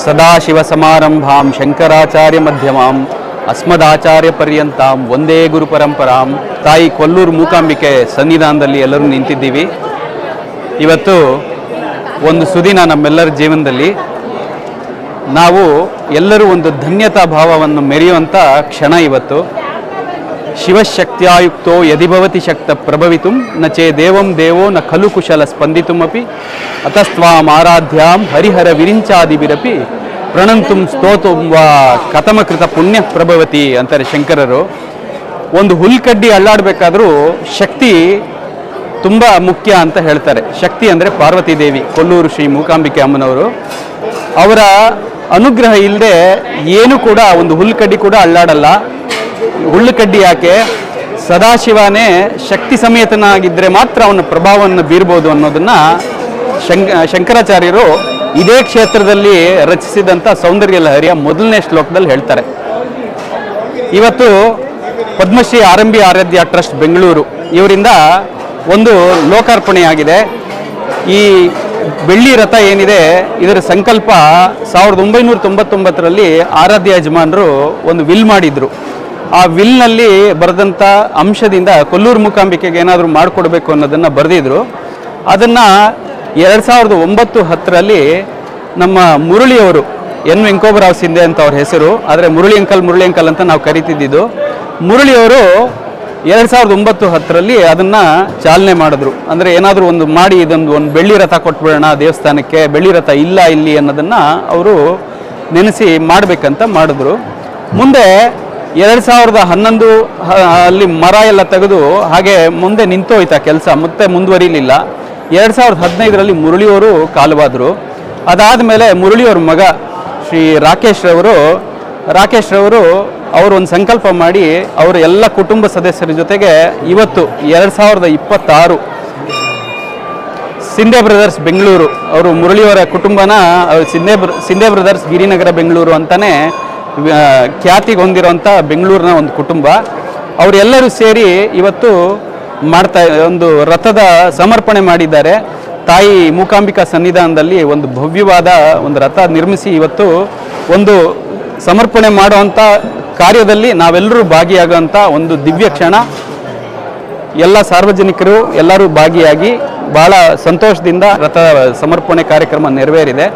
ಸದಾಶಿವಸಮಾರಂಭಾಂ ಶಂಕರಾಚಾರ್ಯ ಮಧ್ಯಮಾಂ ಅಸ್ಮದಾಚಾರ್ಯ ಪರ್ಯಂತಾಂ ಒಂದೇ ಗುರು ಪರಂಪರಾಂ. ತಾಯಿ ಕೊಲ್ಲೂರು ಮೂಕಾಂಬಿಕೆ ಸನ್ನಿಧಾನದಲ್ಲಿ ಎಲ್ಲರೂ ನಿಂತಿದ್ದೀವಿ. ಇವತ್ತು ಒಂದು ಸುದಿನ ನಮ್ಮೆಲ್ಲರ ಜೀವನದಲ್ಲಿ ನಾವು ಎಲ್ಲರೂ ಒಂದು ಧನ್ಯತಾ ಭಾವವನ್ನು ಮೆರೆಯುವಂಥ ಕ್ಷಣ ಇವತ್ತು. ಶಿವಶಕ್ತ್ಯಾಯುಕ್ತೋ ಯದಿಭವತಿ ಶಕ್ತ ಪ್ರಭವಿತುಂ ನ ಚೇ ದೇವಂ ದೇವೋ ನ ಖಲು ಕುಶಲ ಸ್ಪಂದಿತುಮಪಿ ಅತಸ್ತ್ವಾಂ ಆರಾಧ್ಯಾಂ ಹರಿಹರ ವಿರಿಂಚಾದಿಭಿರಪಿ ಪ್ರಣಂತುಂ ಸ್ತೋತುಂ ವಾ ಕಥಮಕೃತ ಪುಣ್ಯ ಪ್ರಭವತಿ ಅಂತಾರೆ ಶಂಕರರು. ಒಂದು ಹುಲ್ಕಡ್ಡಿ ಅಳ್ಳಾಡಬೇಕಾದ್ರೂ ಶಕ್ತಿ ತುಂಬ ಮುಖ್ಯ ಅಂತ ಹೇಳ್ತಾರೆ. ಶಕ್ತಿ ಅಂದರೆ ಪಾರ್ವತಿ ದೇವಿ, ಕೊಲ್ಲೂರು ಶ್ರೀ ಮೂಕಾಂಬಿಕೆ ಅಮ್ಮನವರು. ಅವರ ಅನುಗ್ರಹ ಇಲ್ಲದೆ ಏನು ಕೂಡ ಒಂದು ಹುಲ್ಕಡ್ಡಿ ಕೂಡ ಅಳ್ಳಾಡಲ್ಲ. ಹುಲ್ಲುಕಡ್ಡಿ ಯಾಕೆ, ಸದಾಶಿವನೇ ಶಕ್ತಿ ಸಮೇತನಾಗಿದ್ದರೆ ಮಾತ್ರ ಅವನ ಪ್ರಭಾವವನ್ನು ಬೀರ್ಬೋದು ಅನ್ನೋದನ್ನು ಶಂಕರಾಚಾರ್ಯರು ಇದೇ ಕ್ಷೇತ್ರದಲ್ಲಿ ರಚಿಸಿದಂಥ ಸೌಂದರ್ಯ ಲಹರಿಯ ಮೊದಲನೇ ಶ್ಲೋಕದಲ್ಲಿ ಹೇಳ್ತಾರೆ. ಇವತ್ತು ಪದ್ಮಶ್ರೀ ಆರಂಭಿ ಆರಾಧ್ಯ ಟ್ರಸ್ಟ್ ಬೆಂಗಳೂರು ಇವರಿಂದ ಒಂದು ಲೋಕಾರ್ಪಣೆಯಾಗಿದೆ. ಈ ಬೆಳ್ಳಿ ರಥ ಏನಿದೆ ಇದರ ಸಂಕಲ್ಪ 1999ರಲ್ಲಿ ಆರಾಧ್ಯ ಯಜಮಾನರು ಒಂದು ವಿಲ್ ಮಾಡಿದ್ರು. ಆ ವಿಲ್ನಲ್ಲಿ ಬರೆದಂಥ ಅಂಶದಿಂದ ಕೊಲ್ಲೂರು ಮೂಕಾಂಬಿಕೆಗೆ ಏನಾದರೂ ಮಾಡಿಕೊಡ್ಬೇಕು ಅನ್ನೋದನ್ನು ಬರೆದಿದ್ರು. ಅದನ್ನು 2009-10ರಲ್ಲಿ ನಮ್ಮ ಮುರಳಿಯವರು, ಎನ್ ವೆಂಕೋಬರಾವ್ ಸಿಂಧೆ ಅಂತ ಅವ್ರ ಹೆಸರು, ಆದರೆ ಮುರಳಿ ಅಂಕಲ್ ಅಂತ ನಾವು ಕರಿತಿದ್ದಿದ್ದು. ಮುರಳಿಯವರು 2009-10ರಲ್ಲಿ ಅದನ್ನು ಚಾಲನೆ ಮಾಡಿದ್ರು. ಅಂದರೆ ಏನಾದರೂ ಒಂದು ಮಾಡಿ ಒಂದು ಬೆಳ್ಳಿ ರಥ ಕೊಟ್ಬಿಡೋಣ ದೇವಸ್ಥಾನಕ್ಕೆ, ಬೆಳ್ಳಿ ರಥ ಇಲ್ಲ ಇಲ್ಲಿ ಅನ್ನೋದನ್ನು ಅವರು ನೆನೆಸಿ ಮಾಡಬೇಕಂತ ಮಾಡಿದ್ರು. ಮುಂದೆ 2011 ಅಲ್ಲಿ ಮರ ಎಲ್ಲ ತೆಗೆದು ಹಾಗೆ ಮುಂದೆ ನಿಂತೋಯ್ತು ಆ ಕೆಲಸ, ಮತ್ತೆ ಮುಂದುವರಿಲಿಲ್ಲ. 2015ರಲ್ಲಿ ಮುರಳಿಯವರು ಕಾಲವಾದರು. ಅದಾದಮೇಲೆ ಮುರಳಿಯವ್ರ ಮಗ ಶ್ರೀ ರಾಕೇಶ್ ರವರು ಅವರು ಒಂದು ಸಂಕಲ್ಪ ಮಾಡಿ ಅವರ ಎಲ್ಲ ಕುಟುಂಬ ಸದಸ್ಯರ ಜೊತೆಗೆ ಇವತ್ತು 2026 ಸಿಂಧೆ ಬ್ರದರ್ಸ್ ಬೆಂಗಳೂರು, ಅವರು ಮುರಳಿಯವರ ಕುಟುಂಬನ ಸಿಂಧೆ ಬ್ರದರ್ಸ್ ಗಿರಿನಗರ ಬೆಂಗಳೂರು ಅಂತಲೇ ಖ್ಯಾತಿಗೆ ಹೊಂದಿರುವಂಥ ಬೆಂಗಳೂರಿನ ಒಂದು ಕುಟುಂಬ. ಅವರೆಲ್ಲರೂ ಸೇರಿ ಇವತ್ತು ಒಂದು ರಥದ ಸಮರ್ಪಣೆ ಮಾಡಿದ್ದಾರೆ. ತಾಯಿ ಮೂಕಾಂಬಿಕಾ ಸನ್ನಿಧಾನದಲ್ಲಿ ಒಂದು ಭವ್ಯವಾದ ಒಂದು ರಥ ನಿರ್ಮಿಸಿ ಇವತ್ತು ಒಂದು ಸಮರ್ಪಣೆ ಮಾಡುವಂಥ ಕಾರ್ಯದಲ್ಲಿ ನಾವೆಲ್ಲರೂ ಭಾಗಿಯಾಗುವಂಥ ಒಂದು ದಿವ್ಯ ಕ್ಷಣ. ಎಲ್ಲ ಸಾರ್ವಜನಿಕರು ಎಲ್ಲರೂ ಭಾಗಿಯಾಗಿ ಭಾಳ ಸಂತೋಷದಿಂದ ರಥ ಸಮರ್ಪಣೆ ಕಾರ್ಯಕ್ರಮ ನೆರವೇರಿದೆ.